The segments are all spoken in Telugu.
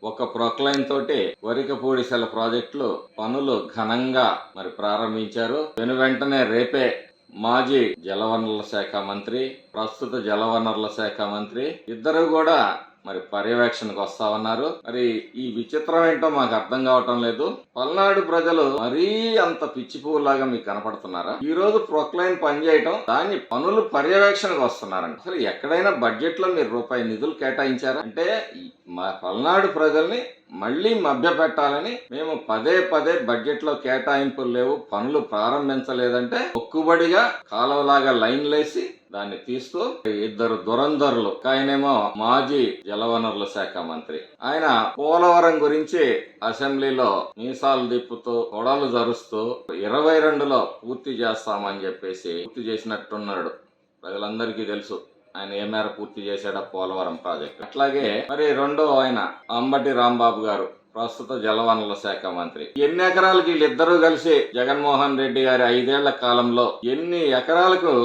ఒక ప్రొక్లైన్ తోటి వరికపూడిసెల ప్రాజెక్టులు పనులు ఘనంగా ప్రారంభించారు. వెంటనే రేపే మాజీ జలవనరుల శాఖ మంత్రి, ప్రస్తుత జలవనరుల శాఖ మంత్రి ఇద్దరు కూడా పర్యవేక్షణకు వస్తా ఉన్నారు. ఈ విచిత్రం ఏంటో మాకు అర్థం కావటం లేదు. పల్నాడు ప్రజలు మరీ అంత పిచ్చి పువ్వులాగా మీకు కనపడుతున్నారా? ఈ రోజు ప్రొక్లైన్ పనిచేయటం, దాన్ని పనులు పర్యవేక్షణకు వస్తున్నారండి. అసలు ఎక్కడైనా బడ్జెట్ లో మీరు రూపాయి నిధులు కేటాయించారా? అంటే మా పల్నాడు ప్రజల్ని మళ్లీ మభ్య పెట్టాలని మేము పదే బడ్జెట్ లో కేటాయింపులు లేవు, పనులు ప్రారంభించలేదంటే మొక్కుబడిగా కాలువలాగా లైన్లేసి దాన్ని తీస్తూ ఇద్దరు దురంధరులు, ఆయనేమో మాజీ జలవనరుల శాఖ మంత్రి, ఆయన పోలవరం గురించి అసెంబ్లీలో మీసాలు తిప్పుతూ కొడలు జరుస్తూ 22లో పూర్తి చేస్తామని చెప్పేసి పూర్తి చేసినట్టున్నాడు. ప్రజలందరికీ తెలుసు ఆయన ఏ మేర పూర్తి చేశాడ పోలవరం ప్రాజెక్ట్. అట్లాగే రెండో ఆయన అంబటి రాంబాబు గారు, ప్రస్తుత జలవనరుల శాఖ మంత్రి. ఎన్ని ఎకరాలకి వీళ్ళిద్దరూ కలిసి జగన్మోహన్ రెడ్డి గారి 5 ఏళ్ల కాలంలో ఎన్ని ఎకరాలకు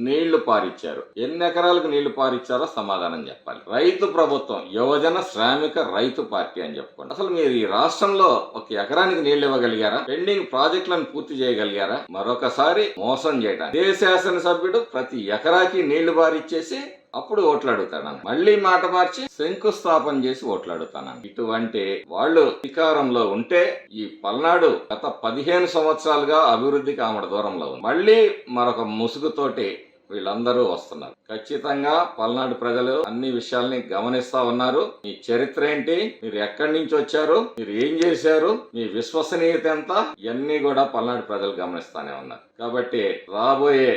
నీళ్లు పారిచ్చారు, ఎన్ని ఎకరాలకు నీళ్లు పారిచ్చారో సమాధానం చెప్పాలి. రైతు ప్రభుత్వం, యువజన శ్రామిక రైతు పార్టీ అని చెప్పుకోండి. అసలు మీరు ఈ రాష్ట్రంలో ఒక ఎకరానికి నీళ్లు ఇవ్వగలిగారా? పెండింగ్ ప్రాజెక్టులను పూర్తి చేయగలిగారా? మరొకసారి మోసం చేయడానికి ఏ శాసనసభ్యుడు ప్రతి ఎకరాకి నీళ్లు పారిచ్చేసి అప్పుడు ఓట్లు అడుగుతాను, మళ్ళీ మాట మార్చి శంకుస్థాపన చేసి ఓట్లు అడుగుతాను. ఇటువంటి వాళ్ళు అధికారంలో ఉంటే ఈ పల్నాడు గత 15 సంవత్సరాలుగా అభివృద్ధికి ఆమెడ దూరంలో ఉంది. మళ్ళీ మరొక ముసుగుతోటి వీళ్ళందరూ వస్తున్నారు. ఖచ్చితంగా పల్నాడు ప్రజలు అన్ని విషయాల్ని గమనిస్తా ఉన్నారు. మీ చరిత్ర ఏంటి, మీరు ఎక్కడి నుంచి వచ్చారు, మీరు ఏం చేశారు, మీ విశ్వసనీయత ఎంత, ఇవన్నీ కూడా పల్నాడు ప్రజలు గమనిస్తానే ఉన్నారు. కాబట్టి రాబోయే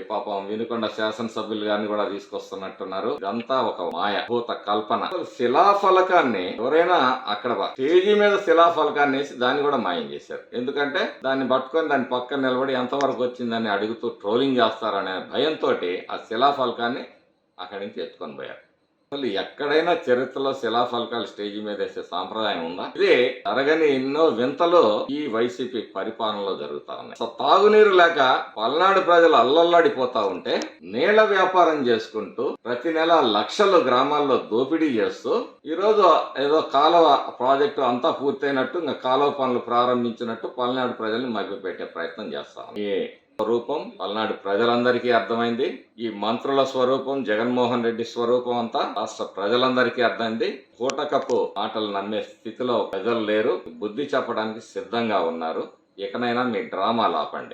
పాపం వినుకొండ శాసనసభ్యులు గారిని కూడా తీసుకొస్తున్నట్టున్నారు. ఇదంతా ఒక మాయ, భూత కల్పన. శిలాఫలకాన్ని ఎవరైనా అక్కడ స్టేజీ మీద శిలాఫలకాన్ని వేసి దాన్ని కూడా మాయం చేశారు. ఎందుకంటే దాన్ని పట్టుకొని దాని పక్కన నిలబడి ఎంతవరకు వచ్చిందని అడుగుతూ ట్రోలింగ్ చేస్తారనే భయంతో ఆ శిలాఫలకాన్ని అక్కడి నుంచి ఎత్తుకొని పోయారు. అసలు ఎక్కడైనా చరిత్రలో శిలాఫలకాలు స్టేజీ మీద వేసే సాంప్రదాయం ఉందా? ఇదే జరగని ఎన్నో వింతలు ఈ వైసీపీ పరిపాలనలో జరుగుతా ఉన్నాయి. తాగునీరు లేక పల్నాడు ప్రజలు అల్లల్లాడిపోతా ఉంటే నీళ్ల వ్యాపారం చేసుకుంటూ ప్రతి నెల లక్షలు గ్రామాల్లో దోపిడీ చేస్తూ ఈ రోజు ఏదో కాలువ ప్రాజెక్టు అంతా పూర్తయినట్టు ఇంకా కాలువ పనులు ప్రారంభించినట్టు పల్నాడు ప్రజల్ని మభ్యపెట్టే ప్రయత్నం చేస్తాం. స్వరూపం పల్నాడు ప్రజలందరికీ అర్థమైంది. ఈ మంత్రుల స్వరూపం, జగన్మోహన్ రెడ్డి స్వరూపం అంతా రాష్ట్ర ప్రజలందరికీ అర్థమైంది. పూటకప్పు మాటలు నమ్మే స్థితిలో ప్రజలు లేరు, బుద్ధి చెప్పడానికి సిద్ధంగా ఉన్నారు. ఇకనైనా మీ డ్రామాలు ఆపండి.